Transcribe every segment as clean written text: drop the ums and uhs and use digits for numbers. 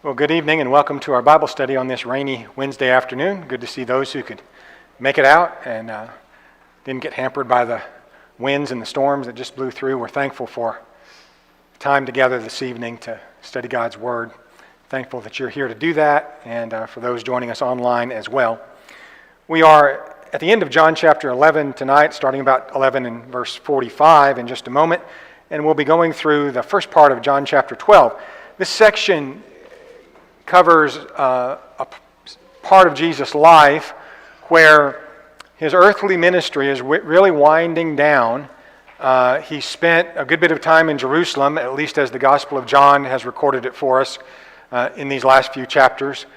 Well, good evening and welcome to our Bible study on this rainy Wednesday afternoon. Good to see those who could make it out and didn't get hampered by the winds and the storms that just blew through. We're thankful for time together this evening to study God's Word. Thankful that you're here to do that, and for those joining us online as well. We are at the end of John chapter 11 tonight, starting about 11 and verse 45 in just a moment, and we'll be going through the first part of John chapter 12. This section covers a part of Jesus' life where his earthly ministry is really winding down. He spent a good bit of time in Jerusalem, at least as the Gospel of John has recorded it for us in these last few chapters,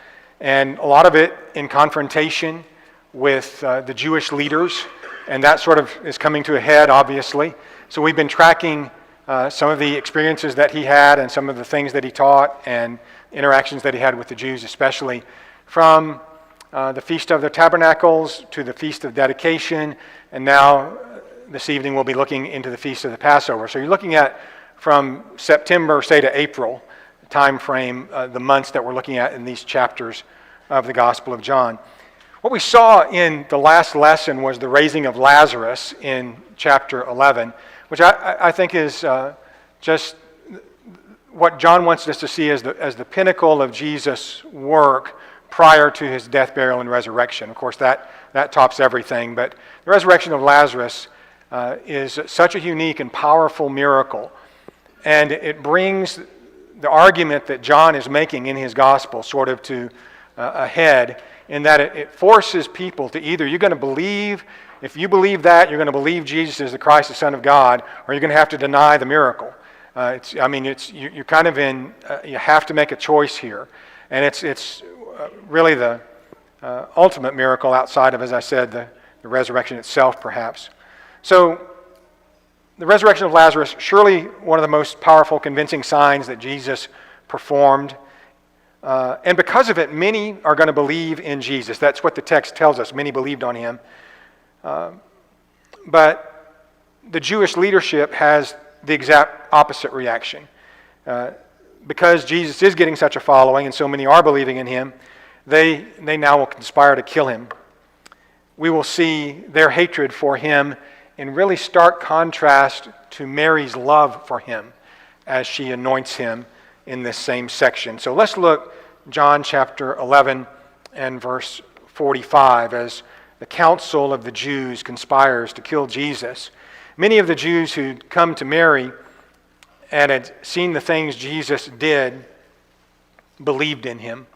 and a lot of it in confrontation with the Jewish leaders, and that sort of is coming to a head, obviously. So we've been tracking some of the experiences that he had and some of the things that he taught and interactions that he had with the Jews, especially from the Feast of the Tabernacles to the Feast of Dedication, and now this evening we'll be looking into the Feast of the Passover. So you're looking at from September, say, to April time frame, the months that we're looking at in these chapters of the Gospel of John. What we saw in the last lesson was the raising of Lazarus in chapter 11, which I think is just what John wants us to see as the pinnacle of Jesus' work prior to his death, burial, and resurrection. Of course, that tops everything, but the resurrection of Lazarus is such a unique and powerful miracle, and it brings the argument that John is making in his gospel sort of to a head, in that it forces people to either, you're going to believe, if you believe that, you're going to believe Jesus is the Christ, the Son of God, or you're going to have to deny the miracle. You're kind of in, you have to make a choice here. And it's really the ultimate miracle outside of, as I said, the resurrection itself, perhaps. So, the resurrection of Lazarus, surely one of the most powerful, convincing signs that Jesus performed. And because of it, many are going to believe in Jesus. That's what the text tells us. Many believed on him. But the Jewish leadership has the exact opposite reaction. Because Jesus is getting such a following and so many are believing in him, they now will conspire to kill him. We will see their hatred for him in really stark contrast to Mary's love for him as she anoints him in this same section. So let's look John chapter 11 and verse 45 as the council of the Jews conspires to kill Jesus. Many of the Jews who'd come to Mary and had seen the things Jesus did believed in him.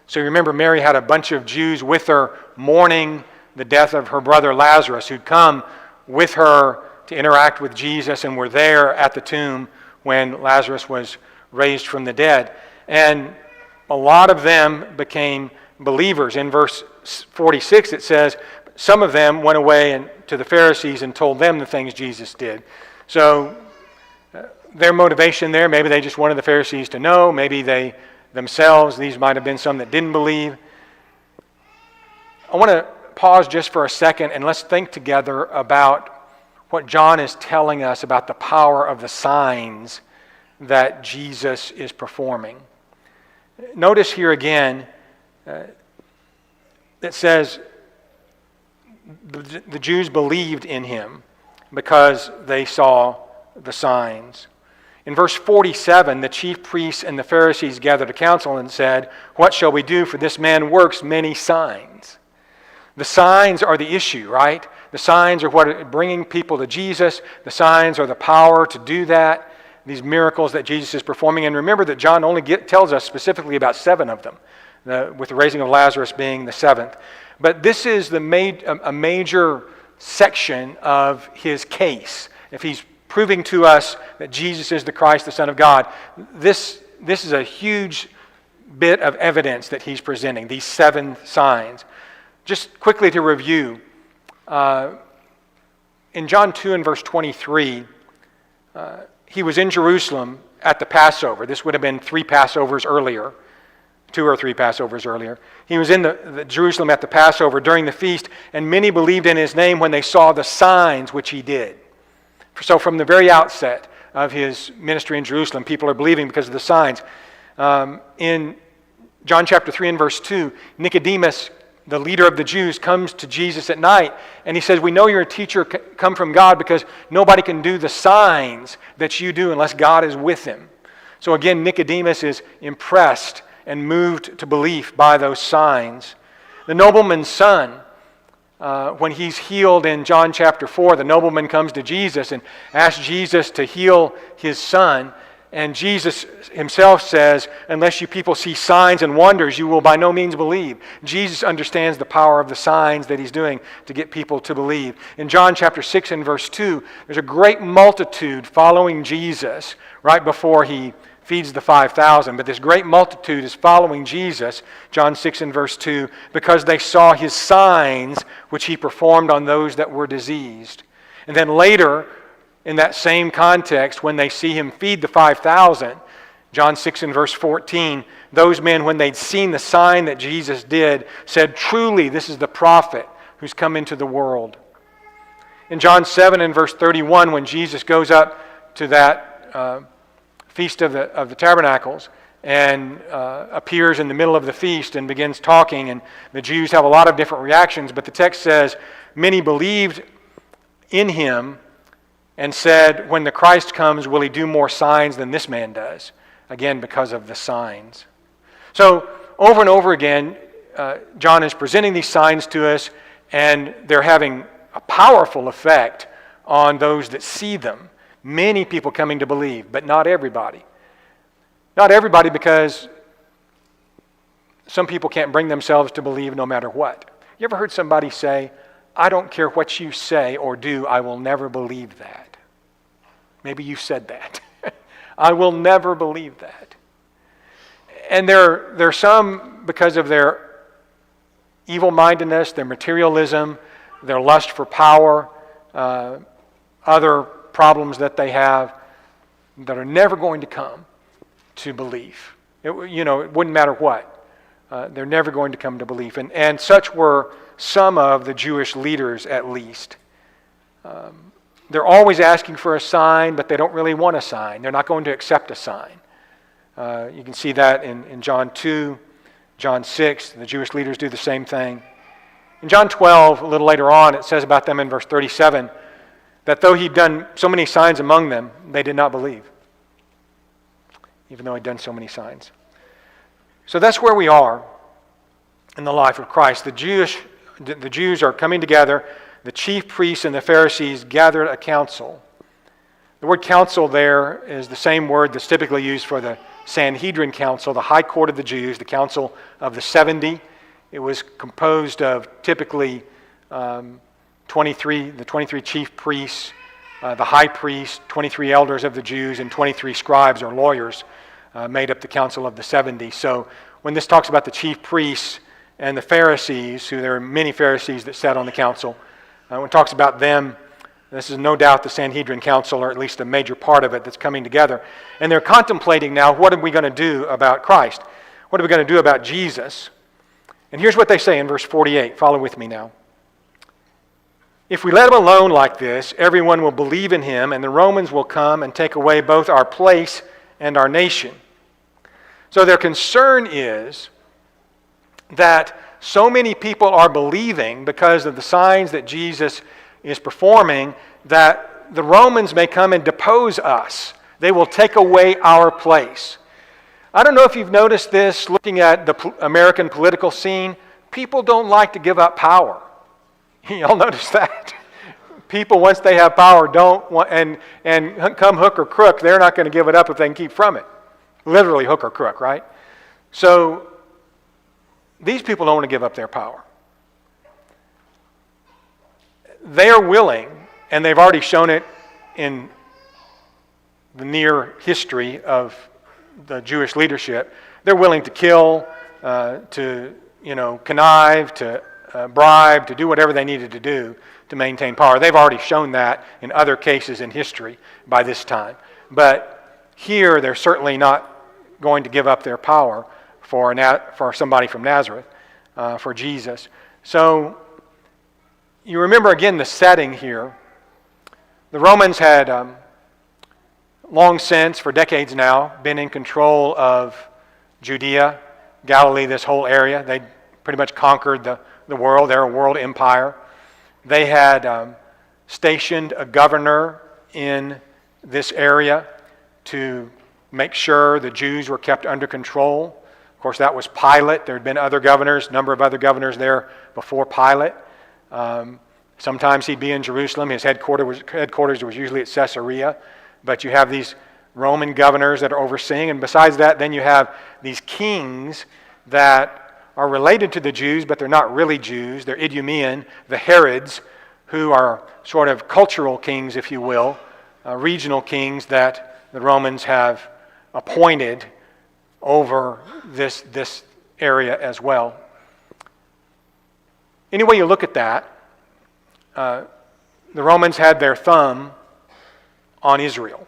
So you remember Mary had a bunch of Jews with her mourning the death of her brother Lazarus, who'd come with her to interact with Jesus and were there at the tomb when Lazarus was raised from the dead. And a lot of them became believers. In verse 46 it says, some of them went away to the Pharisees and told them the things Jesus did. So their motivation there, maybe they just wanted the Pharisees to know, maybe they themselves, these might have been some that didn't believe. I want to pause just for a second and let's think together about what John is telling us about the power of the signs that Jesus is performing. Notice here again, it says the Jews believed in him because they saw the signs. In verse 47, the chief priests and the Pharisees gathered a council and said, "What shall we do? For this man works many signs." The signs are the issue, right? The signs are what are bringing people to Jesus. The signs are the power to do that, these miracles that Jesus is performing. And remember that John only tells us specifically about 7 of them, with the raising of Lazarus being the 7th. But this is a major section of his case. If he's proving to us that Jesus is the Christ, the Son of God, this is a huge bit of evidence that he's presenting, these 7 signs. Just quickly to review, in John 2 and verse 23, he was in Jerusalem at the Passover. This would have been 3 Passovers earlier, 2 or 3 Passovers earlier. He was in the Jerusalem at the Passover during the feast, and many believed in his name when they saw the signs which he did. So from the very outset of his ministry in Jerusalem, people are believing because of the signs. In John chapter 3 and verse 2, Nicodemus, the leader of the Jews, comes to Jesus at night, and he says, we know you're a teacher come from God because nobody can do the signs that you do unless God is with him. So again, Nicodemus is impressed and moved to belief by those signs. The nobleman's son, when he's healed in John chapter 4, the nobleman comes to Jesus and asks Jesus to heal his son. And Jesus himself says, unless you people see signs and wonders, you will by no means believe. Jesus understands the power of the signs that he's doing to get people to believe. In John chapter 6 and verse 2, there's a great multitude following Jesus right before he feeds the 5,000. But this great multitude is following Jesus, John 6 and verse 2, because they saw his signs which he performed on those that were diseased. And then later, in that same context, when they see him feed the 5,000, John 6 and verse 14, those men, when they'd seen the sign that Jesus did, said, truly, this is the prophet who's come into the world. In John 7 and verse 31, when Jesus goes up to that Feast of the Tabernacles and appears in the middle of the feast and begins talking, and the Jews have a lot of different reactions, but the text says, many believed in him and said, when the Christ comes, will he do more signs than this man does? Again, because of the signs. So, over and over again, John is presenting these signs to us, and they're having a powerful effect on those that see them. Many people coming to believe, but not everybody. Not everybody, because some people can't bring themselves to believe no matter what. You ever heard somebody say, I don't care what you say or do, I will never believe that? Maybe you said that. I will never believe that. And there are some, because of their evil-mindedness, their materialism, their lust for power, other problems that they have, that are never going to come to belief. It wouldn't matter what. They're never going to come to belief. And such were some of the Jewish leaders, at least. They're always asking for a sign, but they don't really want a sign. They're not going to accept a sign. You can see that in John 2, John 6. The Jewish leaders do the same thing. In John 12, a little later on, it says about them in verse 37, that though he'd done so many signs among them, they did not believe, even though he'd done so many signs. So that's where we are in the life of Christ. The Jews are coming together. The chief priests and the Pharisees gathered a council. The word council there is the same word that's typically used for the Sanhedrin council, the high court of the Jews, the council of the 70. It was composed of typically the 23 chief priests, the high priest, 23 elders of the Jews, and 23 scribes or lawyers made up the council of the 70. So when this talks about the chief priests and the Pharisees, there are many Pharisees that sat on the council, when it talks about them, this is no doubt the Sanhedrin council, or at least a major part of it that's coming together. And they're contemplating now, what are we going to do about Christ? What are we going to do about Jesus? And here's what they say in verse 48. Follow with me now. If we let him alone like this, everyone will believe in him, and the Romans will come and take away both our place and our nation. So their concern is that so many people are believing because of the signs that Jesus is performing, that the Romans may come and depose us. They will take away our place. I don't know if you've noticed this looking at the American political scene. People don't like to give up power. Y'all notice that? People, once they have power, don't want, and come hook or crook, they're not going to give it up if they can keep from it. Literally hook or crook, right? So these people don't want to give up their power. They are willing, and they've already shown it in the near history of the Jewish leadership. They're willing to kill, to connive, to bribe, to do whatever they needed to do to maintain power. They've already shown that in other cases in history by this time. But here, they're certainly not going to give up their power for somebody from Nazareth, for Jesus. So you remember again the setting here. The Romans had long since, for decades now, been in control of Judea, Galilee, this whole area. They pretty much conquered the world. They're a world empire. They had stationed a governor in this area to make sure the Jews were kept under control. Of course, that was Pilate. There had been other governors, a number of other governors there before Pilate. Sometimes he'd be in Jerusalem. His headquarters was usually at Caesarea. But you have these Roman governors that are overseeing. And besides that, then you have these kings that are related to the Jews, but they're not really Jews. They're Idumean, the Herods, who are sort of cultural kings, if you will, regional kings that the Romans have appointed over this area as well. Any way you look at that, the Romans had their thumb on Israel.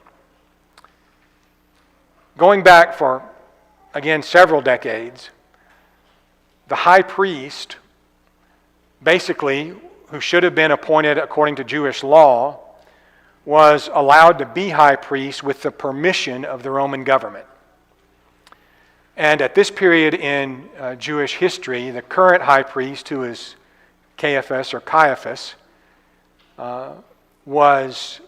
Going back for, again, several decades, the high priest, basically, who should have been appointed according to Jewish law, was allowed to be high priest with the permission of the Roman government. And at this period in Jewish history, the current high priest, who is Caiaphas, was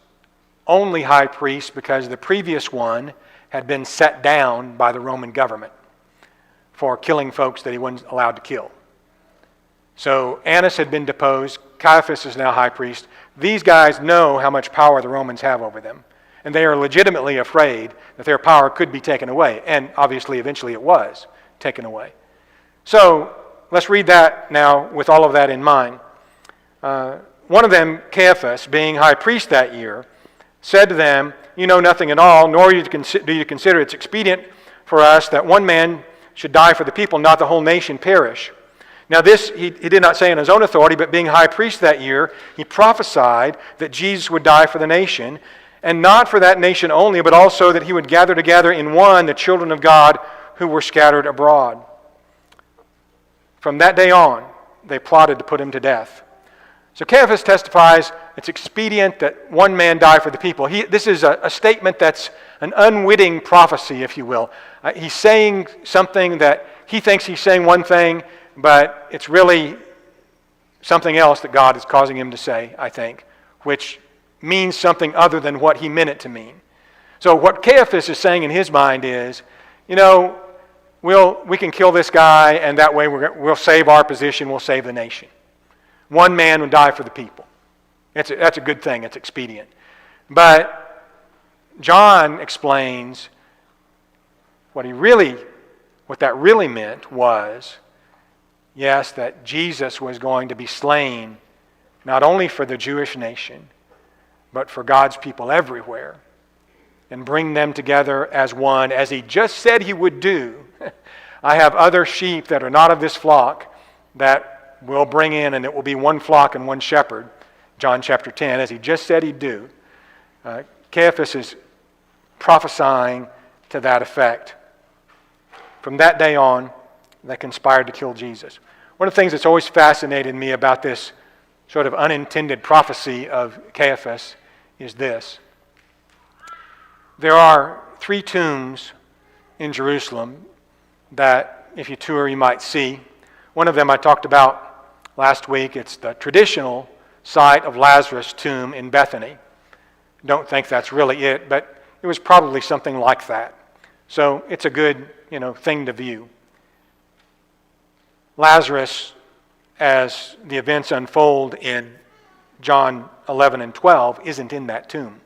only high priest because the previous one had been set down by the Roman government for killing folks that he wasn't allowed to kill. So Annas had been deposed. Caiaphas is now high priest. These guys know how much power the Romans have over them, and they are legitimately afraid that their power could be taken away. And obviously, eventually it was taken away. So let's read that now with all of that in mind. One of them, Caiaphas, being high priest that year, said to them, "You know nothing at all, nor do you consider it's expedient for us that one man should die for the people, not the whole nation perish." Now this, he did not say in his own authority, but being high priest that year, he prophesied that Jesus would die for the nation, and not for that nation only, but also that he would gather together in one the children of God who were scattered abroad. From that day on, they plotted to put him to death. So Caiaphas testifies it's expedient that one man die for the people. This is a statement that's an unwitting prophecy, if you will. He's saying something that he thinks he's saying one thing, but it's really something else that God is causing him to say, I think, which means something other than what he meant it to mean. So what Caiaphas is saying in his mind is, we can kill this guy, and that way we'll save our position, we'll save the nation. One man would die for the people. That's a good thing. It's expedient. But John explains what that really meant was, yes, that Jesus was going to be slain not only for the Jewish nation, but for God's people everywhere, and bring them together as one, as he just said he would do. I have other sheep that are not of this flock that will bring in, and it will be one flock and one shepherd, John chapter 10, as he just said he'd do. Caiaphas is prophesying to that effect. From that day on, they conspired to kill Jesus. One of the things that's always fascinated me about this sort of unintended prophecy of Caiaphas is this. There are 3 tombs in Jerusalem that, if you tour, you might see. One of them I talked about last week. It's the traditional site of Lazarus' tomb in Bethany. Don't think that's really it, but it was probably something like that. So it's a good, thing to view. Lazarus, as the events unfold in John 11 and 12, isn't in that tomb,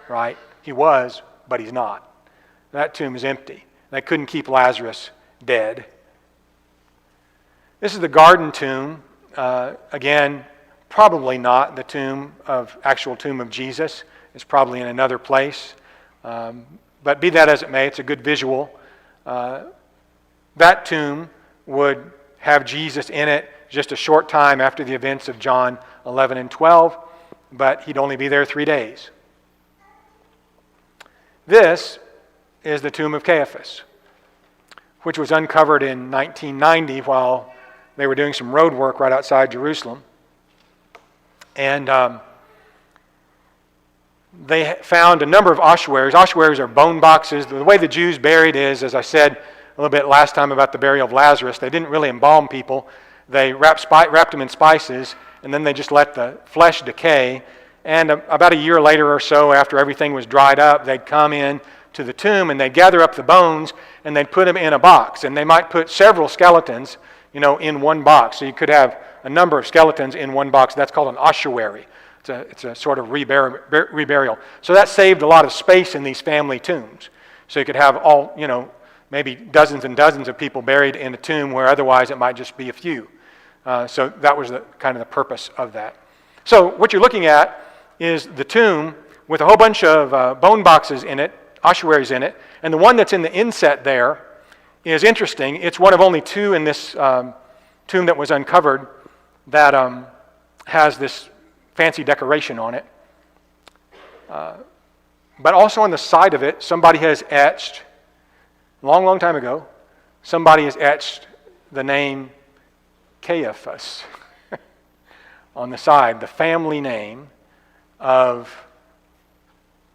right? He was, but he's not. That tomb is empty. They couldn't keep Lazarus dead. This is the garden tomb. Again, probably not the actual tomb of Jesus. It's probably in another place. But be that as it may, it's a good visual. That tomb would have Jesus in it just a short time after the events of John 11 and 12, but he'd only be there 3 days. This is the tomb of Caiaphas, which was uncovered in 1990 while they were doing some road work right outside Jerusalem. And they found a number of ossuaries. Ossuaries are bone boxes. The way the Jews buried is, as I said, little bit last time about the burial of Lazarus. They didn't really embalm people. They wrapped them in spices, and then they just let the flesh decay. And about a year later or so, after everything was dried up, they'd come in to the tomb, and they'd gather up the bones, and they'd put them in a box. And they might put several skeletons, in one box. So you could have a number of skeletons in one box. That's called an ossuary. It's a sort of reburial. So that saved a lot of space in these family tombs. So you could have all, maybe dozens and dozens of people buried in a tomb where otherwise it might just be a few. So that was the purpose of that. So what you're looking at is the tomb with a whole bunch of bone boxes in it, ossuaries in it, and the one that's in the inset there is interesting. It's one of only two in this tomb that was uncovered that has this fancy decoration on it. But also on the side of it, somebody has etched, long time ago, somebody has etched the name Caiaphas on the side, the family name of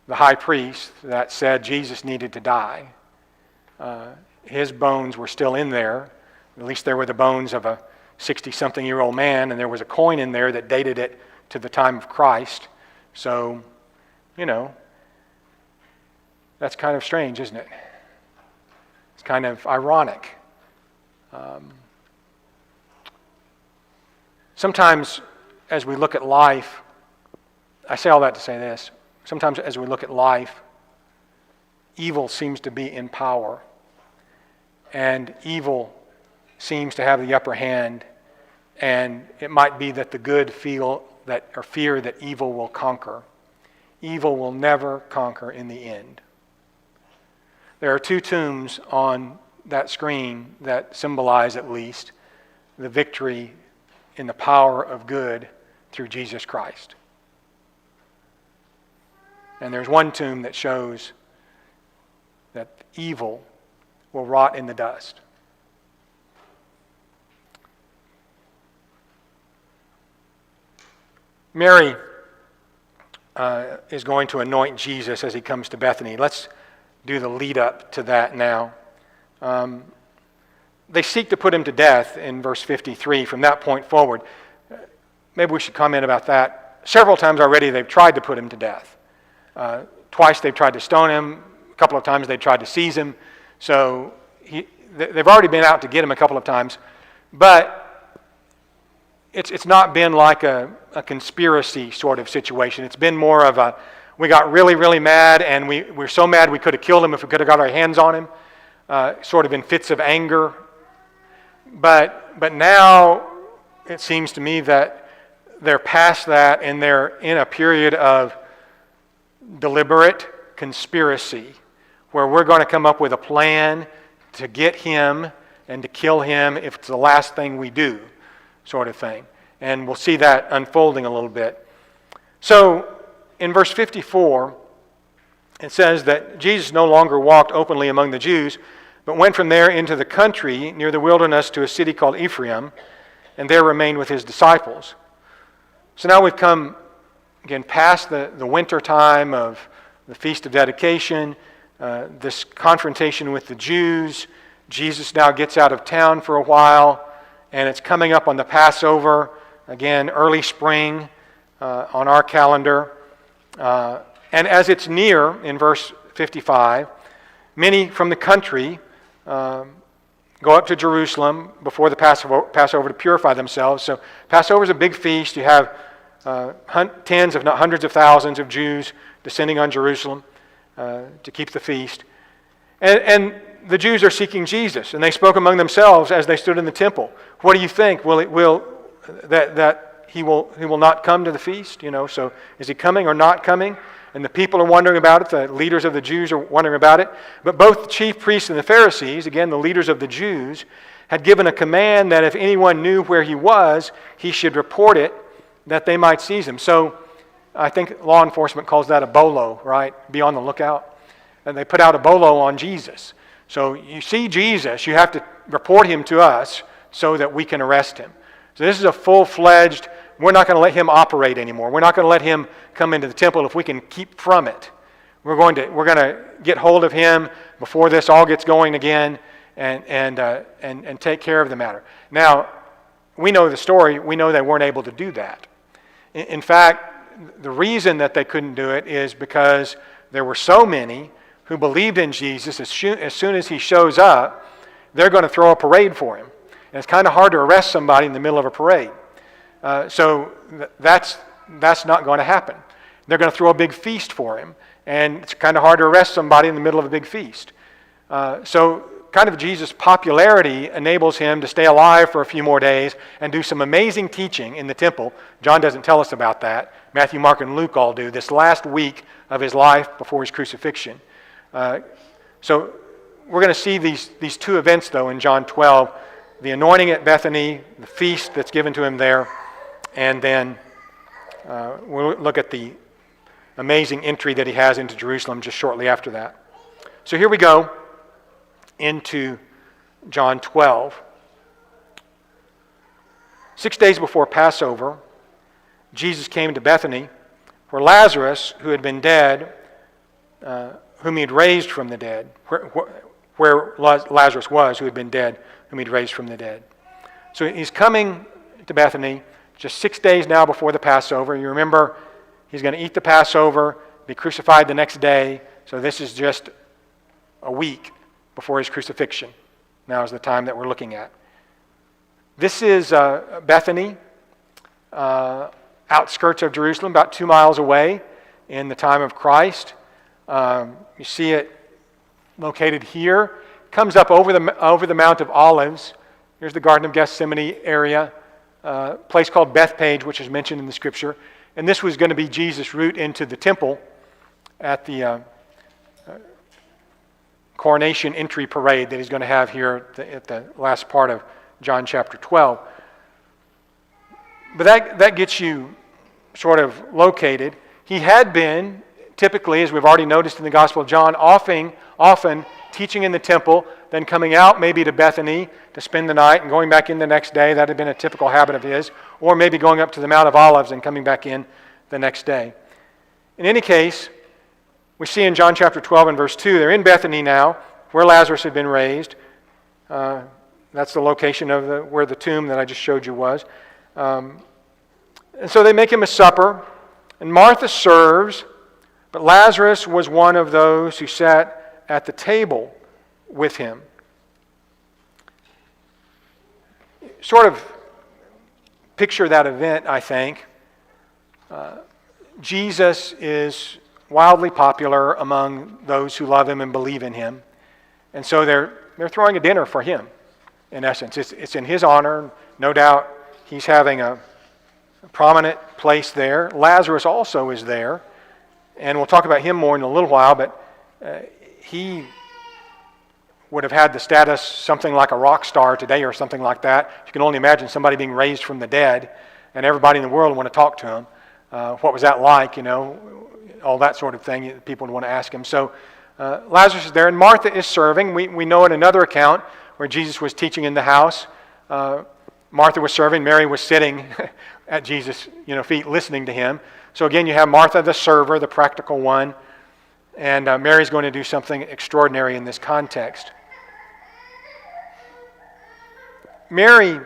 the high priest that said Jesus needed to die. His bones were still in there. At least there were the bones of a 60-something-year-old man, and there was a coin in there that dated it to the time of Christ. So, that's kind of strange, isn't it? It's kind of ironic. Sometimes as we look at life, I say all that to say this, sometimes as we look at life, evil seems to be in power, and evil seems to have the upper hand, and it might be that the good fear that evil will conquer. Evil will never conquer in the end. There are two tombs on that screen that symbolize, at least, the victory in the power of good through Jesus Christ. And there's one tomb that shows that evil will rot in the dust. Mary is going to anoint Jesus as he comes to Bethany. Let's do the lead up to that now. They seek to put him to death in verse 53 from that point forward. Maybe we should comment about that. Several times already they've tried to put him to death. Twice they've tried to stone him. A couple of times they tried to seize him. So they've already been out to get him a couple of times. But it's not been like a conspiracy sort of situation. It's been more of we got really, really mad, and we're so mad we could have killed him if we could have got our hands on him, sort of in fits of anger. But now it seems to me that they're past that, and they're in a period of deliberate conspiracy where we're going to come up with a plan to get him and to kill him if it's the last thing we do, sort of thing. And we'll see that unfolding a little bit. So in verse 54, it says that Jesus no longer walked openly among the Jews, but went from there into the country near the wilderness to a city called Ephraim, and there remained with his disciples. So now we've come, again, past the winter time of the Feast of Dedication, this confrontation with the Jews. Jesus now gets out of town for a while, and it's coming up on the Passover, again, early spring on our calendar. And as it's near, in verse 55, many from the country go up to Jerusalem before the Passover to purify themselves. So Passover is a big feast. You have tens, if not hundreds of thousands of Jews descending on Jerusalem to keep the feast. And the Jews are seeking Jesus, and they spoke among themselves as they stood in the temple. What do you think? That he will not come to the feast? So is he coming or not coming? And the people are wondering about it. The leaders of the Jews are wondering about it. But both the chief priests and the Pharisees, again, the leaders of the Jews, had given a command that if anyone knew where he was, he should report it, that they might seize him. So I think law enforcement calls that a bolo, right? Be on the lookout. And they put out a bolo on Jesus. So you see Jesus, you have to report him to us so that we can arrest him. So this is a full-fledged, we're not going to let him operate anymore. We're not going to let him come into the temple if we can keep from it. We're going to get hold of him before this all gets going again, and take care of the matter. Now, we know the story. We know they weren't able to do that. In fact, the reason that they couldn't do it is because there were so many who believed in Jesus. As soon as he shows up, they're going to throw a parade for him. And it's kind of hard to arrest somebody in the middle of a parade. So that's not going to happen. They're going to throw a big feast for him. And it's kind of hard to arrest somebody in the middle of a big feast. So kind of Jesus' popularity enables him to stay alive for a few more days and do some amazing teaching in the temple. John doesn't tell us about that. Matthew, Mark, and Luke all do. This last week of his life before his crucifixion. So we're going to see these two events, though, in John 12. The anointing at Bethany, the feast that's given to him there, and then we'll look at the amazing entry that he has into Jerusalem just shortly after that. So here we go into John 12. 6 days before Passover, Jesus came to Bethany, where Lazarus, who had been dead, whom he had raised from the dead, where Lazarus was, who had been dead, whom he'd raised from the dead. So he's coming to Bethany just 6 days now before the Passover. You remember, he's going to eat the Passover, be crucified the next day. So this is just a week before his crucifixion. Now is the time that we're looking at. This is Bethany, outskirts of Jerusalem, about 2 miles away in the time of Christ. You see it located here. Comes up over the Mount of Olives. Here's the Garden of Gethsemane area, place called Bethpage, which is mentioned in the Scripture. And this was going to be Jesus' route into the temple at the coronation entry parade that he's going to have here at the last part of John chapter 12. But that gets you sort of located. He had been, typically, as we've already noticed in the Gospel of John, often teaching in the temple, then coming out maybe to Bethany to spend the night and going back in the next day. That had been a typical habit of his. Or maybe going up to the Mount of Olives and coming back in the next day. In any case, we see in John chapter 12 and verse 2, they're in Bethany now, where Lazarus had been raised. That's the location of where the tomb that I just showed you was. And so they make him a supper, and Martha serves, but Lazarus was one of those who sat at the table with him. Sort of picture that event, I think. Jesus is wildly popular among those who love him and believe in him. And so they're throwing a dinner for him, in essence. It's in his honor. No doubt he's having a prominent place there. Lazarus also is there. And we'll talk about him more in a little while, but he would have had the status something like a rock star today or something like that. You can only imagine somebody being raised from the dead, and everybody in the world would want to talk to him. What was that like, all that sort of thing. People would want to ask him. So Lazarus is there, and Martha is serving. We know in another account where Jesus was teaching in the house, Martha was serving, Mary was sitting at Jesus' feet listening to him. So again, you have Martha the server, the practical one, and Mary's going to do something extraordinary in this context. Mary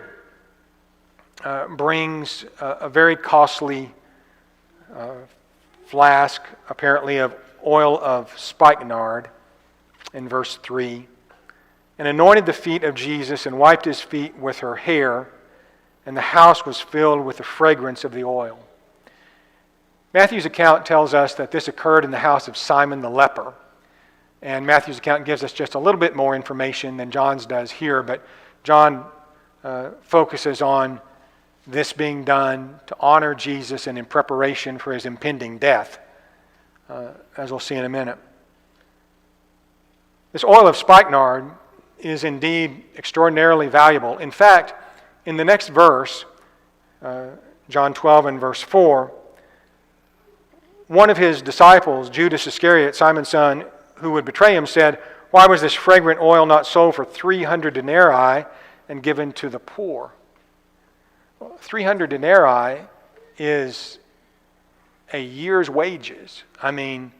brings a very costly flask, apparently, of oil of spikenard in verse 3, and anointed the feet of Jesus and wiped his feet with her hair, and the house was filled with the fragrance of the oil. Matthew's account tells us that this occurred in the house of Simon the leper, and Matthew's account gives us just a little bit more information than John's does here, but John focuses on this being done to honor Jesus and in preparation for his impending death, as we'll see in a minute. This oil of spikenard is indeed extraordinarily valuable. In fact, in the next verse, John 12 and verse 4, one of his disciples, Judas Iscariot, Simon's son, who would betray him, said, "Why was this fragrant oil not sold for 300 denarii and given to the poor?" Well, 300 denarii is a year's wages. I mean,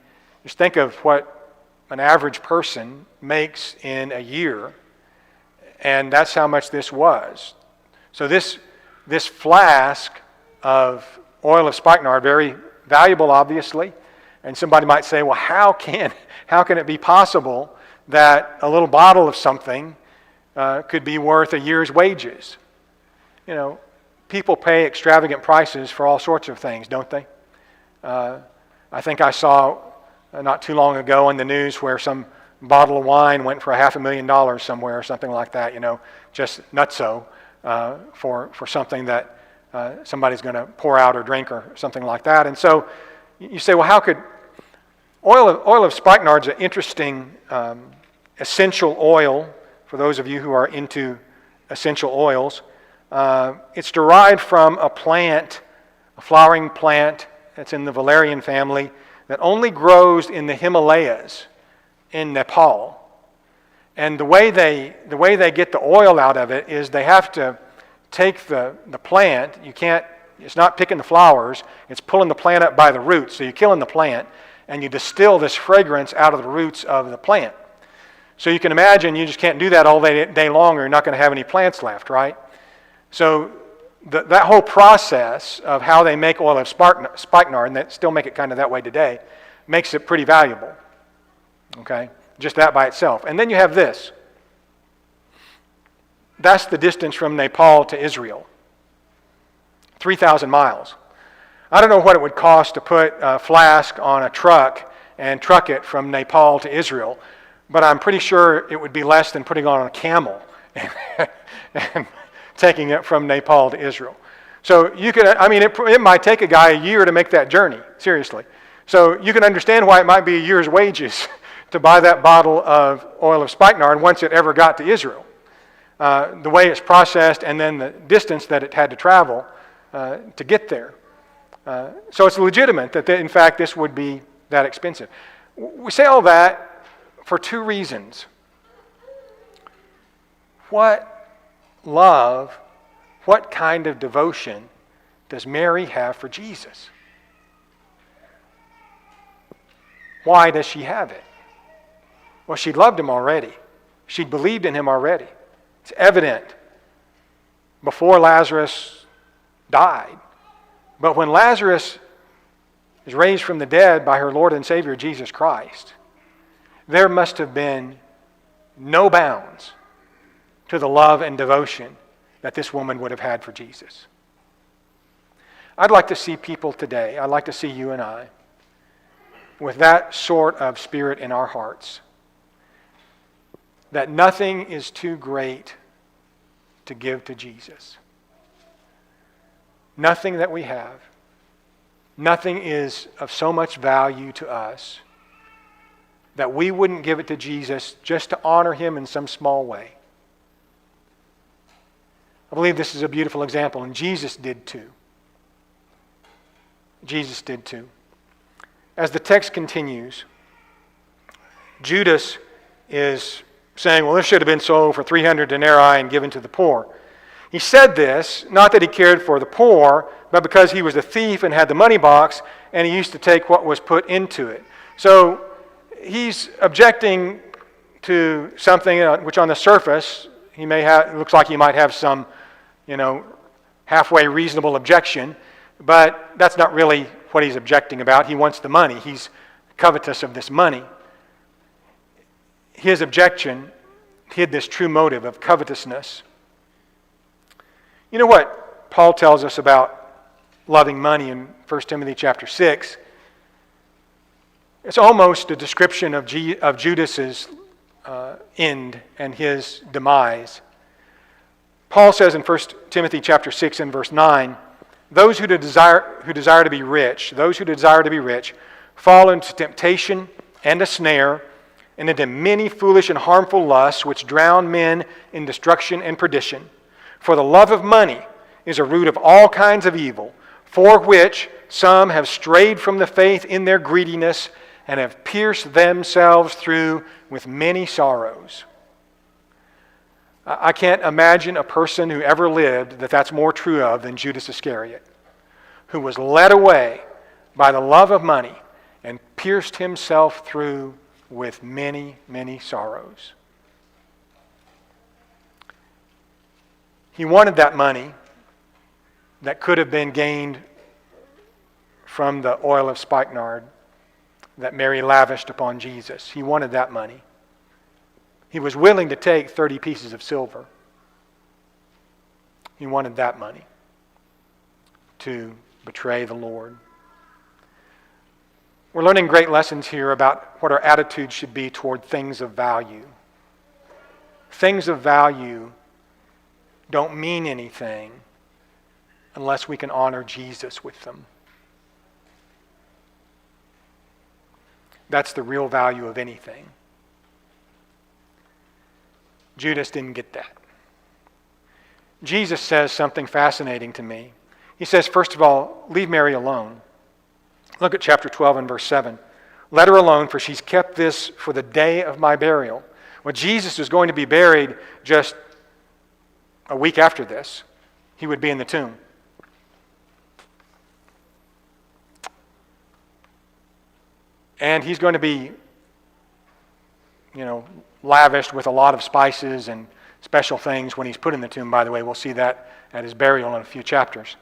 just think of what an average person makes in a year. And that's how much this was. So this flask of oil of spikenard, very valuable, obviously. And somebody might say, well, how can it be possible that a little bottle of something could be worth a year's wages? You know, people pay extravagant prices for all sorts of things, don't they? I think I saw not too long ago in the news where some bottle of wine went for $500,000 somewhere or something like that, just nutso for something that somebody's going to pour out or drink or something like that. And so you say, well, how could oil of spikenard is an interesting essential oil for those of you who are into essential oils. It's derived from a plant, a flowering plant that's in the valerian family that only grows in the Himalayas in Nepal. And the way they get the oil out of it is they have to take the plant. It's not picking the flowers, it's pulling the plant up by the roots. So you're killing the plant and you distill this fragrance out of the roots of the plant. So you can imagine you just can't do that all day long or you're not going to have any plants left, right? So that whole process of how they make oil of spikenard, and they still make it kind of that way today, makes it pretty valuable. Okay? Just that by itself. And then you have this. That's the distance from Nepal to Israel. 3,000 miles. I don't know what it would cost to put a flask on a truck and truck it from Nepal to Israel, but I'm pretty sure it would be less than putting on a camel and taking it from Nepal to Israel. So it might take a guy a year to make that journey, seriously. So you can understand why it might be a year's wages to buy that bottle of oil of spikenard once it ever got to Israel. The way it's processed and then the distance that it had to travel to get there. So it's legitimate that, in fact, this would be that expensive. We say all that for two reasons. What love, what kind of devotion does Mary have for Jesus? Why does she have it? Well, she loved him already. She believed in him already. It's evident before Lazarus died. But when Lazarus is raised from the dead by her Lord and Savior, Jesus Christ, there must have been no bounds to the love and devotion that this woman would have had for Jesus. I'd like to see people today, I'd like to see you and I, with that sort of spirit in our hearts, that nothing is too great to give to Jesus. Nothing that we have, nothing is of so much value to us that we wouldn't give it to Jesus just to honor him in some small way. I believe this is a beautiful example, and Jesus did too. Jesus did too. As the text continues, Judas is saying, well, this should have been sold for 300 denarii and given to the poor. He said this, not that he cared for the poor, but because he was a thief and had the money box, and he used to take what was put into it. So he's objecting to something which on the surface, it looks like he might have some, halfway reasonable objection, but that's not really what he's objecting about. He wants the money. He's covetous of this money. His objection hid this true motive of covetousness. You know what Paul tells us about loving money in 1 Timothy chapter 6? It's almost a description of Judas's end and his demise. Paul says in 1 Timothy chapter 6 and verse 9, those who desire to be rich, fall into temptation and a snare, and into many foolish and harmful lusts which drown men in destruction and perdition. For the love of money is a root of all kinds of evil, for which some have strayed from the faith in their greediness and have pierced themselves through with many sorrows. I can't imagine a person who ever lived that's more true of than Judas Iscariot, who was led away by the love of money and pierced himself through with many, many sorrows. He wanted that money that could have been gained from the oil of spikenard that Mary lavished upon Jesus. He wanted that money. He was willing to take 30 pieces of silver. He wanted that money to betray the Lord. We're learning great lessons here about what our attitude should be toward things of value. Things of value don't mean anything unless we can honor Jesus with them. That's the real value of anything. Judas didn't get that. Jesus says something fascinating to me. He says, first of all, leave Mary alone. Look at chapter 12 and verse 7. Let her alone, for she's kept this for the day of my burial. Well, Jesus was going to be buried just a week after this. He would be in the tomb. And he's going to be, lavished with a lot of spices and special things when he's put in the tomb, by the way. We'll see that at his burial in a few chapters.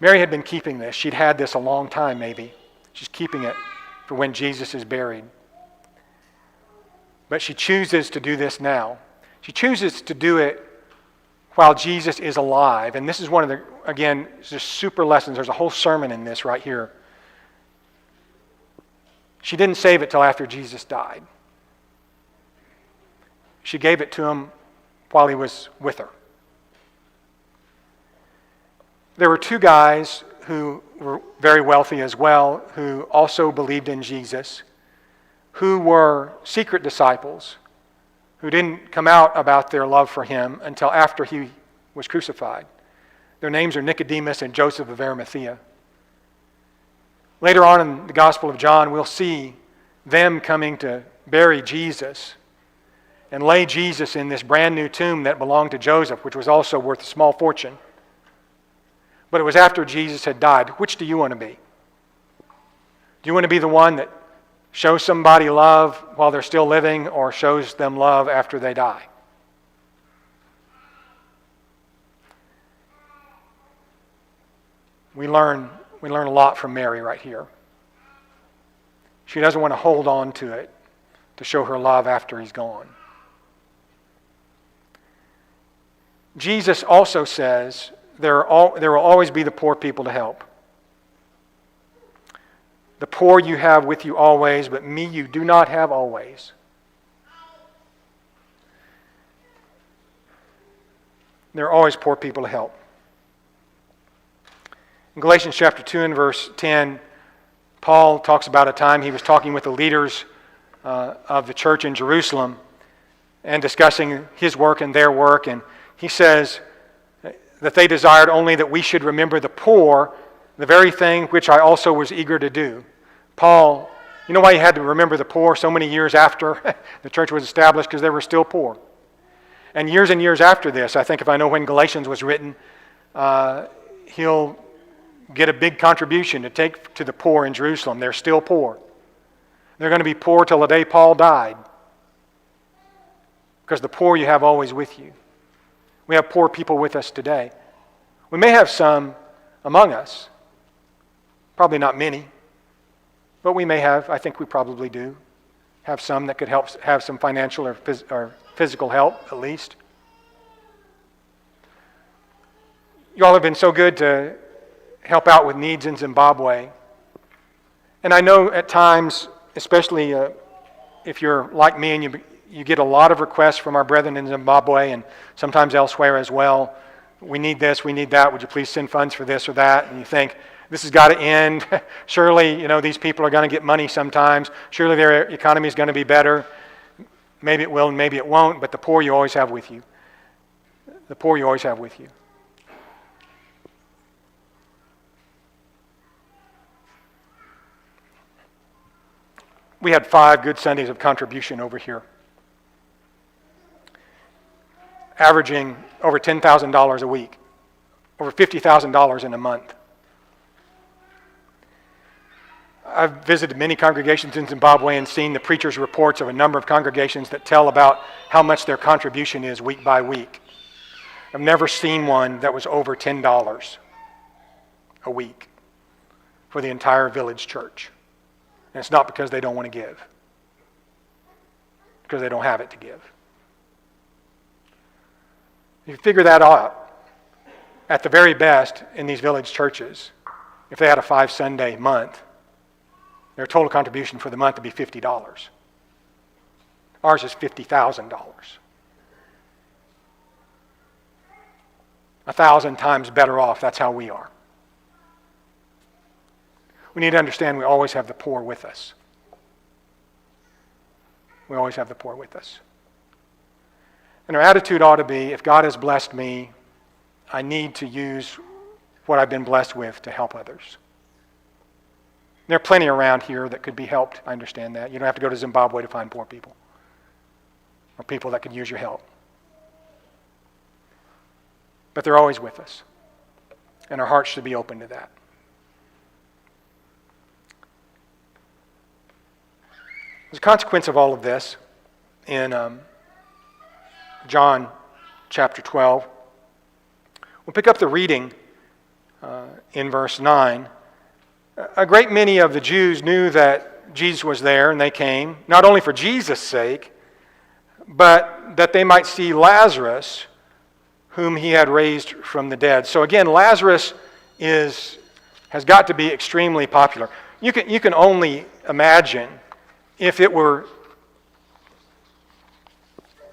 Mary had been keeping this. She'd had this a long time, maybe. She's keeping it for when Jesus is buried. But she chooses to do this now. She chooses to do it while Jesus is alive. And this is one of the, again, just super lessons. There's a whole sermon in this right here. She didn't save it till after Jesus died. She gave it to him while he was with her. There were two guys who were very wealthy as well, who also believed in Jesus, who were secret disciples, who didn't come out about their love for him until after he was crucified. Their names are Nicodemus and Joseph of Arimathea. Later on in the Gospel of John, we'll see them coming to bury Jesus and lay Jesus in this brand new tomb that belonged to Joseph, which was also worth a small fortune. But it was after Jesus had died. Which do you want to be? Do you want to be the one that shows somebody love while they're still living, or shows them love after they die? We learn a lot from Mary right here. She doesn't want to hold on to it to show her love after he's gone. Jesus also says there will always be the poor people to help. The poor you have with you always, but me you do not have always. There are always poor people to help. In Galatians Chapter 2 and verse 10, Paul talks about a time he was talking with the leaders of the church in Jerusalem and discussing his work and their work, and he says that they desired only that we should remember the poor, the very thing which I also was eager to do. Paul, you know why he had to remember the poor so many years after the church was established? Because they were still poor. And years after this, I think if I know when Galatians was written, he'll get a big contribution to take to the poor in Jerusalem. They're still poor. They're going to be poor till the day Paul died. Because the poor you have always with you. We have poor people with us today. We may have some among us. Probably not many. But we may have, I think we probably do, have some that could help, have some financial or physical help at least. You all have been so good to help out with needs in Zimbabwe. And I know at times, especially if you're like me and you get a lot of requests from our brethren in Zimbabwe and sometimes elsewhere as well. We need this, we need that. Would you please send funds for this or that? And you think, this has got to end. Surely, these people are going to get money sometimes. Surely their economy is going to be better. Maybe it will and maybe it won't, but the poor you always have with you. The poor you always have with you. We had 5 good Sundays of contribution over here, averaging over $10,000 a week, over $50,000 in a month. I've visited many congregations in Zimbabwe and seen the preachers' reports of a number of congregations that tell about how much their contribution is week by week. I've never seen one that was over $10 a week for the entire village church. And it's not because they don't want to give. Because they don't have it to give. You figure that out, at the very best in these village churches, if they had a 5-Sunday month, their total contribution for the month would be $50. Ours is $50,000. 1,000 times better off, that's how we are. We need to understand we always have the poor with us. We always have the poor with us. And our attitude ought to be, if God has blessed me, I need to use what I've been blessed with to help others. There are plenty around here that could be helped. I understand that. You don't have to go to Zimbabwe to find poor people or people that could use your help. But they're always with us. And our hearts should be open to that. As a consequence of all of this, in John chapter 12, we'll pick up the reading in verse 9. A great many of the Jews knew that Jesus was there, and they came, not only for Jesus' sake, but that they might see Lazarus, whom he had raised from the dead. So again, Lazarus has got to be extremely popular. You can only imagine if it were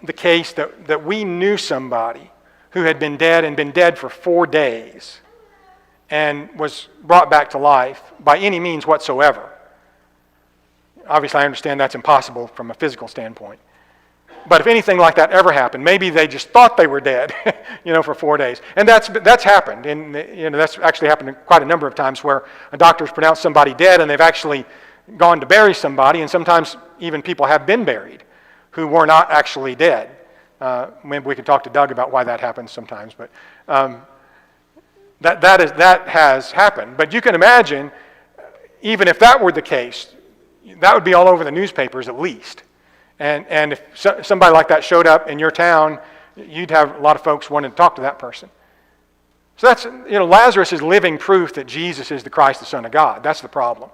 the case that we knew somebody who had been dead and been dead for 4 days and was brought back to life by any means whatsoever. Obviously, I understand that's impossible from a physical standpoint. But if anything like that ever happened, maybe they just thought they were dead, for 4 days. And that's happened. And that's actually happened quite a number of times where a doctor's pronounced somebody dead and they've actually gone to bury somebody, and sometimes even people have been buried who were not actually dead. Maybe we could talk to Doug about why that happens sometimes, but that has happened. But you can imagine, even if that were the case, that would be all over the newspapers at least. And if somebody like that showed up in your town, you'd have a lot of folks wanting to talk to that person. So that's, Lazarus is living proof that Jesus is the Christ, the Son of God. That's the problem.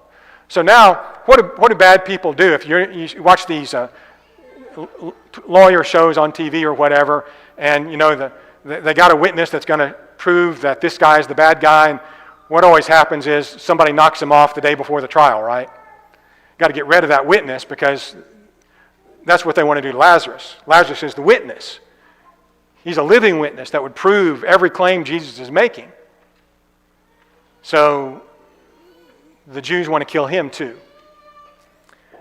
So now, what do bad people do? If you watch these lawyer shows on TV or whatever, and they got a witness that's going to prove that this guy is the bad guy, and what always happens is somebody knocks him off the day before the trial, right? Got to get rid of that witness because that's what they want to do to Lazarus. Lazarus is the witness. He's a living witness that would prove every claim Jesus is making. So the Jews want to kill him too.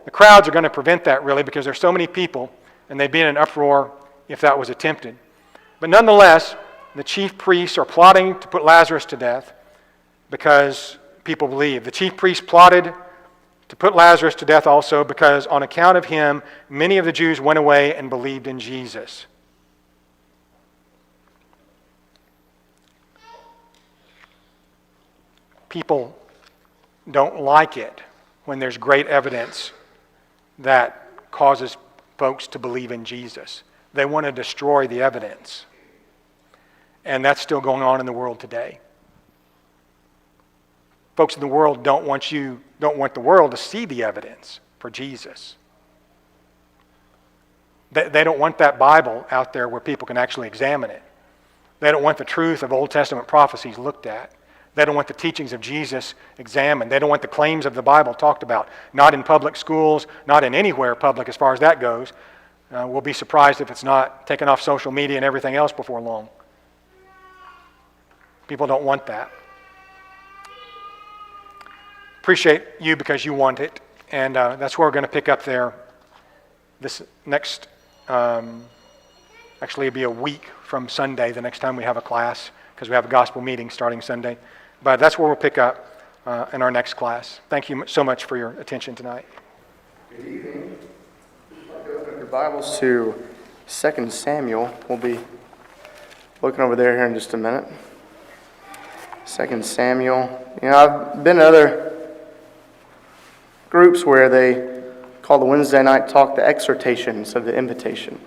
The crowds are going to prevent that really because there's so many people and they'd be in an uproar if that was attempted. But nonetheless, the chief priests are plotting to put Lazarus to death because people believe. The chief priests plotted to put Lazarus to death also because on account of him, many of the Jews went away and believed in Jesus. People don't like it when there's great evidence that causes folks to believe in Jesus. They want to destroy the evidence. And that's still going on in the world today. Folks in the world don't want the world to see the evidence for Jesus. They don't want that Bible out there where people can actually examine it. They don't want the truth of Old Testament prophecies looked at. They don't want the teachings of Jesus examined. They don't want the claims of the Bible talked about. Not in public schools, not in anywhere public as far as that goes. We'll be surprised if it's not taken off social media and everything else before long. People don't want that. Appreciate you because you want it. And that's where we're going to pick up there this next, actually it'll be a week from Sunday, the next time we have a class, because we have a gospel meeting starting Sunday. But that's where we'll pick up in our next class. Thank you so much for your attention tonight. Good evening. Open your Bibles to 2 Samuel. We'll be looking over there here in just a minute. 2 Samuel. I've been to other groups where they call the Wednesday night talk the exhortation instead of the invitation.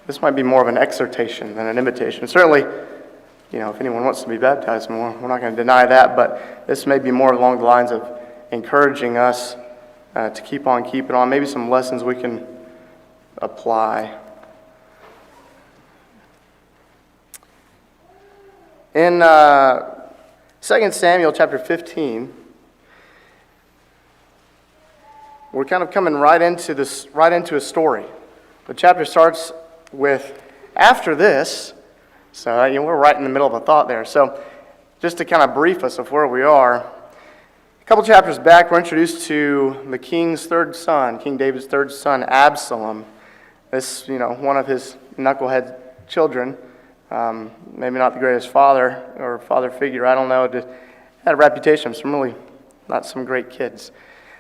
This might be more of an exhortation than an invitation. Certainly, if anyone wants to be baptized more, we're not going to deny that, but this may be more along the lines of encouraging us to keep on keeping on. Maybe some lessons we can apply. In 2 Samuel chapter 15, we're kind of coming right into a story. The chapter starts with, after this, so we're right in the middle of a thought there. So just to kind of brief us of where we are, a couple chapters back, we're introduced to the king's third son, King David's third son, Absalom. This, one of his knucklehead children, maybe not the greatest father or father figure, I don't know, had a reputation of not some great kids.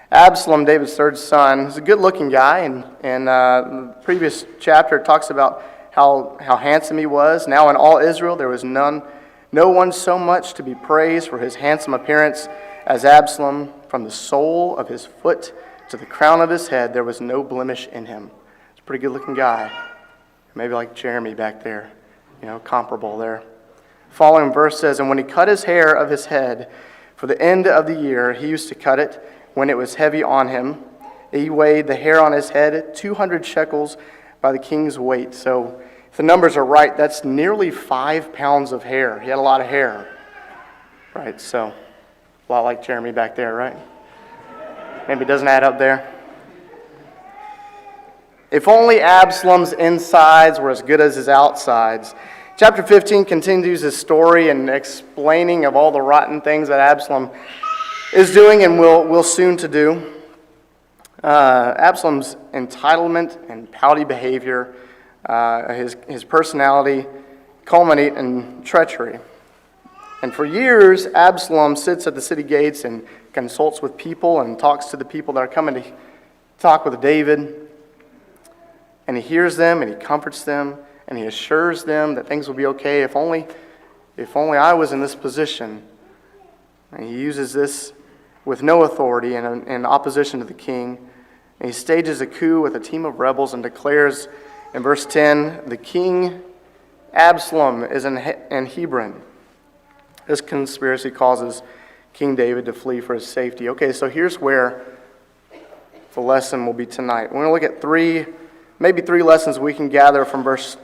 Absalom, David's third son, is a good-looking guy, and the previous chapter talks about how handsome he was. Now in all Israel there was no one so much to be praised for his handsome appearance as Absalom. From the sole of his foot to the crown of his head, there was no blemish in him. He's a pretty good-looking guy. Maybe like Jeremy back there, comparable there. Following verse says, "And when he cut his hair of his head for the end of the year, he used to cut it when it was heavy on him. He weighed the hair on his head 200 shekels by the king's weight." So if the numbers are right, that's nearly 5 pounds of hair. He had a lot of hair. Right, so a lot like Jeremy back there, right? Maybe it doesn't add up there. If only Absalom's insides were as good as his outsides. Chapter 15 continues his story and explaining of all the rotten things that Absalom is doing and will soon to do. Absalom's entitlement and pouty behavior, his personality, culminate in treachery. And for years, Absalom sits at the city gates and consults with people and talks to the people that are coming to talk with David. And he hears them and he comforts them and he assures them that things will be okay. If only I was in this position. And he uses this with no authority and in opposition to the king. And he stages a coup with a team of rebels and declares in verse 10, the king Absalom is in Hebron. This conspiracy causes King David to flee for his safety. Okay, so here's where the lesson will be tonight. We're going to look at maybe three lessons we can gather from verse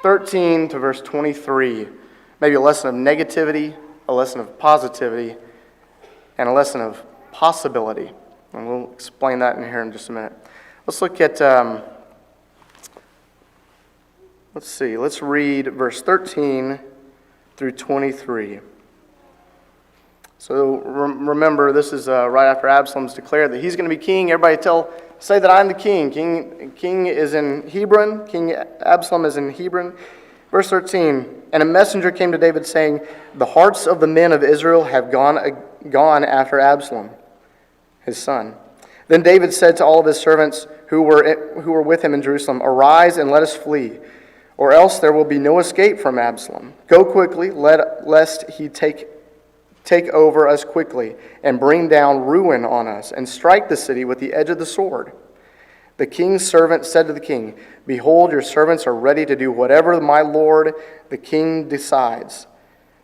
13 to verse 23. Maybe a lesson of negativity, a lesson of positivity, and a lesson of possibility. And we'll explain that in here in just a minute. Let's look at, let's read verse 13 through 23. So remember, this is right after Absalom's declared that he's going to be king. Everybody say that I'm the king. King is in Hebron. King Absalom is in Hebron. Verse 13, and a messenger came to David saying, the hearts of the men of Israel have gone after Absalom, his son. Then David said to all of his servants who were with him in Jerusalem, arise and let us flee, or else there will be no escape from Absalom. Go quickly, lest he take over us quickly and bring down ruin on us and strike the city with the edge of the sword. The king's servant said to the king, behold, your servants are ready to do whatever my lord the king decides.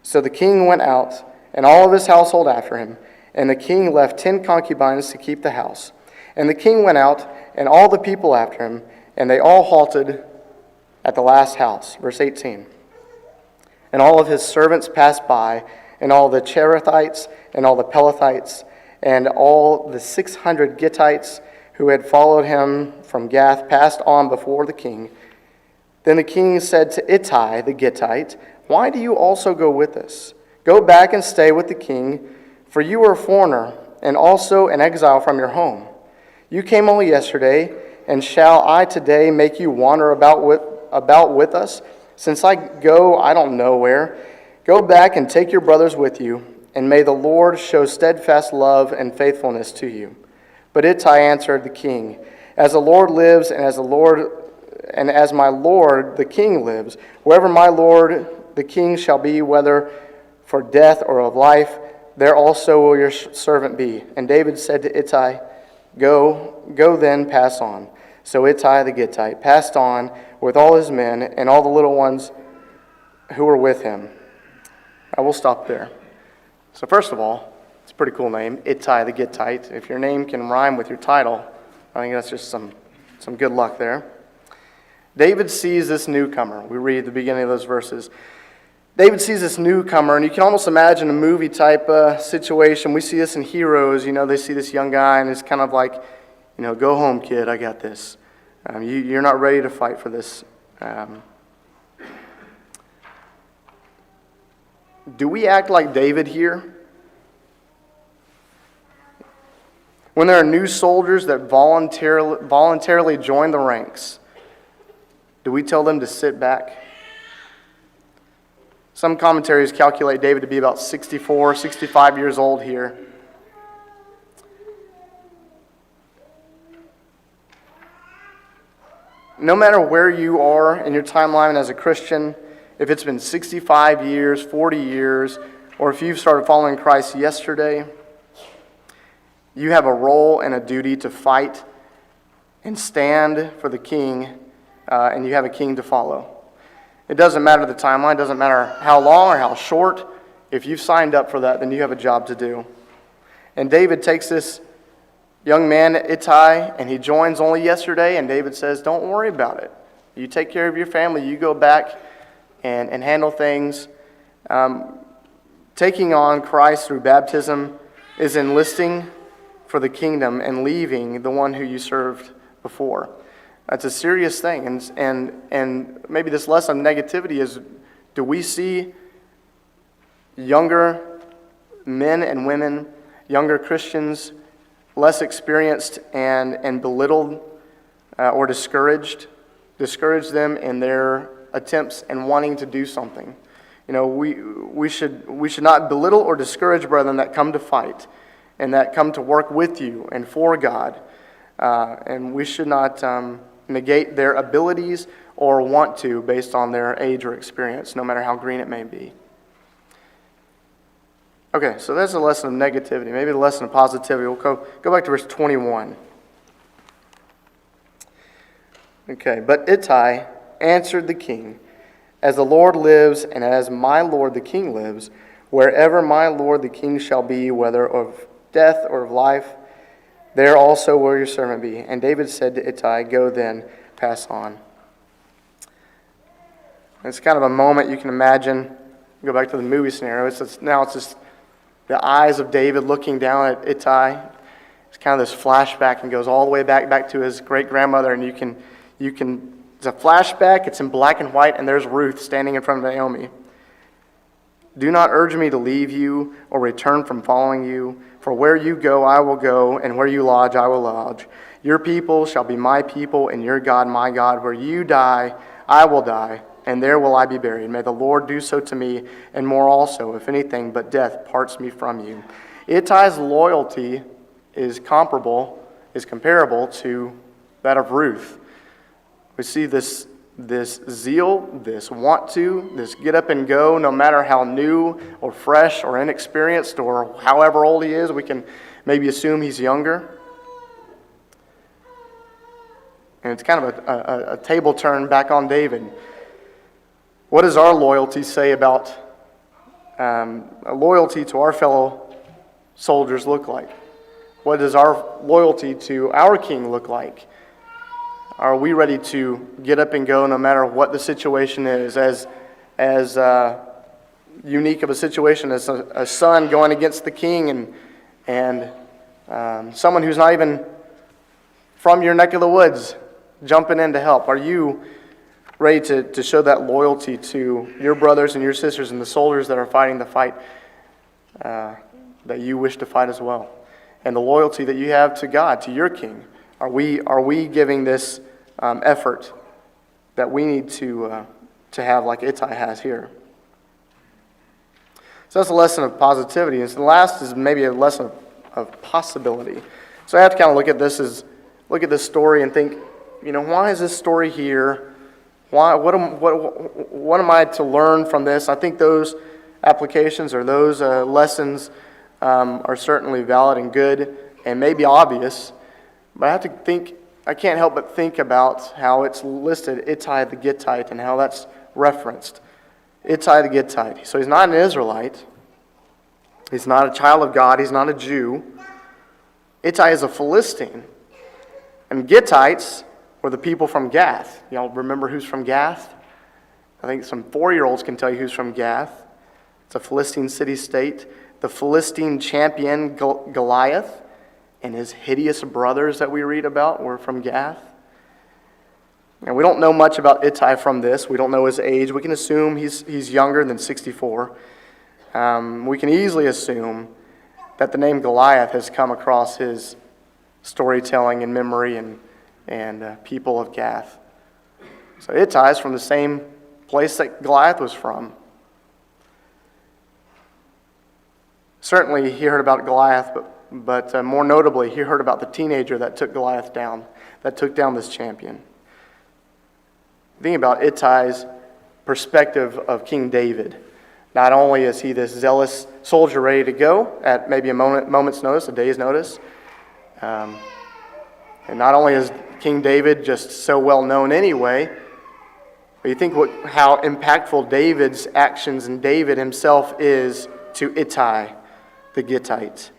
So the king went out, and all of his household after him, and the king left 10 concubines to keep the house. And the king went out, and all the people after him, and they all halted at the last house. Verse 18. And all of his servants passed by, and all the Cherethites, and all the Pelethites, and all the 600 Gittites who had followed him from Gath passed on before the king. Then the king said to Ittai the Gittite, why do you also go with us? Go back and stay with the king, for you are a foreigner, and also an exile from your home. You came only yesterday, and shall I today make you wander about with us? Since I go, I don't know where. Go back and take your brothers with you, and may the Lord show steadfast love and faithfulness to you. But Ittai answered the king, as the Lord lives, and as my lord the king lives, wherever my lord the king shall be, whether for death or of life, there also will your servant be. And David said to Ittai, Go then, pass on. So Ittai the Gittite passed on with all his men and all the little ones who were with him. I will stop there. So first of all, it's a pretty cool name, Ittai the Gittite. If your name can rhyme with your title, I think that's just some good luck there. David sees this newcomer. We read the beginning of those verses. David sees this newcomer, and you can almost imagine a movie type situation. We see this in Heroes. They see this young guy, and it's kind of like, go home, kid, I got this. You're not ready to fight for this. Do we act like David here? When there are new soldiers that voluntarily join the ranks, do we tell them to sit back? Some commentaries calculate David to be about 64, 65 years old here. No matter where you are in your timeline as a Christian, if it's been 65 years, 40 years, or if you've started following Christ yesterday, you have a role and a duty to fight and stand for the king, and you have a king to follow. It doesn't matter the timeline, it doesn't matter how long or how short. If you've signed up for that, then you have a job to do. And David takes this young man, Ittai, and he joins only yesterday, and David says, don't worry about it. You take care of your family, you go back and handle things. Taking on Christ through baptism is enlisting for the kingdom and leaving the one who you served before. That's a serious thing, and maybe this lesson of negativity is, do we see younger men and women, younger Christians, less experienced and belittled or discourage them in their attempts and wanting to do something? We should not belittle or discourage brethren that come to fight and that come to work with you and for God, and we should not negate their abilities or want to based on their age or experience, no matter how green it may be. Okay, so that's a lesson of negativity. Maybe the lesson of positivity. We'll go back to verse 21. Okay, but Ittai answered the king, as the Lord lives and as my Lord the king lives, wherever my Lord the king shall be, whether of death or of life, there also will your servant be. And David said to Ittai, go then, pass on. It's kind of a moment you can imagine. Go back to the movie scenario. Now it's just the eyes of David looking down at Ittai. It's kind of this flashback and goes all the way back to his great-grandmother. And you can it's a flashback. It's in black and white, and there's Ruth standing in front of Naomi. Do not urge me to leave you or return from following you. For where you go, I will go, and where you lodge, I will lodge. Your people shall be my people, and your God, my God. Where you die, I will die, and there will I be buried. May the Lord do so to me, and more also, if anything but death parts me from you. Ittai's loyalty is comparable to that of Ruth. We see this zeal, this want to, this get up and go, no matter how new or fresh or inexperienced or however old he is. We can maybe assume he's younger. And it's kind of a table turn back on David. What does our loyalty say about loyalty to our fellow soldiers look like? What does our loyalty to our king look like? Are we ready to get up and go no matter what the situation is? As unique of a situation as a son going against the king and someone who's not even from your neck of the woods jumping in to help. Are you ready to show that loyalty to your brothers and your sisters and the soldiers that are fighting the fight that you wish to fight as well? And the loyalty that you have to God, to your king. Are we giving this effort that we need to have like Ittai has here? So that's a lesson of positivity. And so the last is maybe a lesson of possibility. So I have to kind of look at this story and think, why is this story here? Why? What am I to learn from this? I think those applications or those lessons are certainly valid and good and maybe obvious. But I can't help but think about how it's listed, Ittai the Gittite, and how that's referenced. Ittai the Gittite. So he's not an Israelite. He's not a child of God. He's not a Jew. Ittai is a Philistine. And Gittites were the people from Gath. Y'all remember who's from Gath? I think some 4-year-olds can tell you who's from Gath. It's a Philistine city-state. The Philistine champion Goliath and his hideous brothers that we read about were from Gath. And we don't know much about Ittai from this. We don't know his age. We can assume he's younger than 64. We can easily assume that the name Goliath has come across his storytelling and memory and people of Gath. So Ittai is from the same place that Goliath was from. Certainly he heard about Goliath, but more notably he heard about the teenager that took Goliath down, that took down this champion. Think about Ittai's perspective of King David. Not only is he this zealous soldier ready to go at maybe a moment's notice, a day's notice, and not only is King David just so well known anyway, but you think how impactful David's actions and David himself is to Ittai, the Gittite.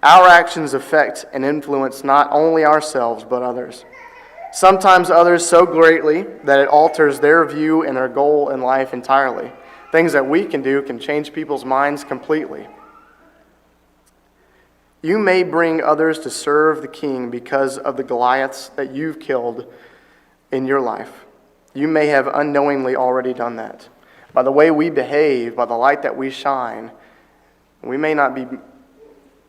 Our actions affect and influence not only ourselves, but others. Sometimes others so greatly that it alters their view and their goal in life entirely. Things that we can do can change people's minds completely. You may bring others to serve the king because of the Goliaths that you've killed in your life. You may have unknowingly already done that. By the way we behave, by the light that we shine, we may not be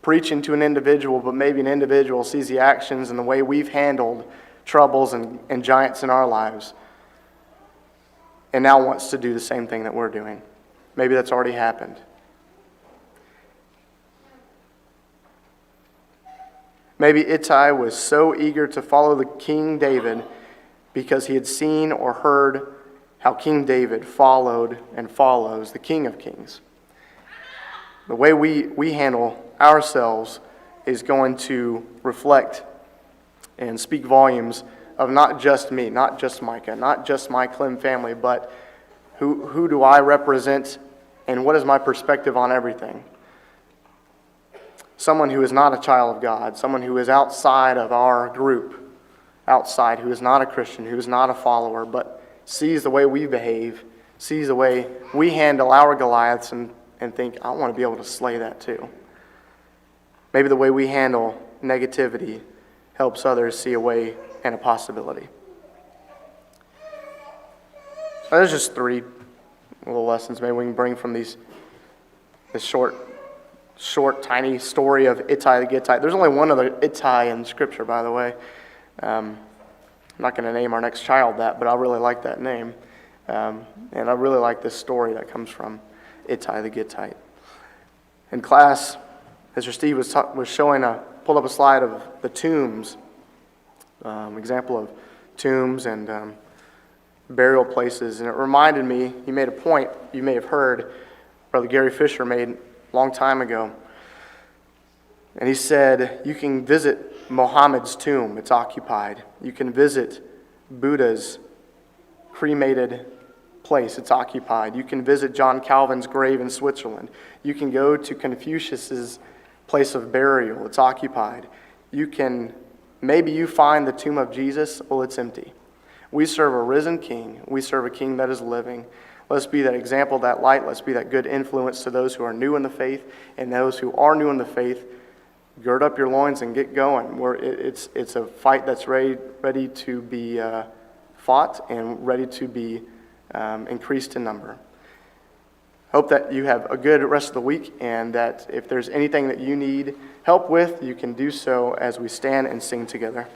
preaching to an individual, but maybe an individual sees the actions and the way we've handled troubles and giants in our lives and now wants to do the same thing that we're doing. Maybe that's already happened. Maybe Ittai was so eager to follow the King David because he had seen or heard how King David followed and follows the King of Kings. The way we handle ourselves is going to reflect and speak volumes of not just me, not just Micah, not just my Clem family, but who do I represent and what is my perspective on everything? Someone who is not a child of God, someone who is outside of our group, outside, who is not a Christian, who is not a follower, but sees the way we behave, sees the way we handle our Goliaths and think, I want to be able to slay that too. Maybe the way we handle negativity helps others see a way and a possibility. So there's just 3 little lessons maybe we can bring from this short, tiny story of Ittai the Gittite. There's only one other Ittai in Scripture, by the way. I'm not going to name our next child that, but I really like that name. And I really like this story that comes from Ittai the Gittite. In class, Mr. Steve was pulled up a slide of the tombs, example of tombs and burial places, and it reminded me, he made a point you may have heard Brother Gary Fisher made a long time ago. And he said, you can visit Muhammad's tomb, it's occupied. You can visit Buddha's cremated place, it's occupied. You can visit John Calvin's grave in Switzerland. You can go to Confucius's place of burial, it's occupied. Maybe you find the tomb of Jesus, well, it's empty. We serve a risen king. We serve a king that is living. Let's be that example, that light. Let's be that good influence to those who are new in the faith, and those who are new in the faith, gird up your loins and get going. It's a fight that's ready to be fought and ready to be increased in number. Hope that you have a good rest of the week, and that if there's anything that you need help with, you can do so as we stand and sing together.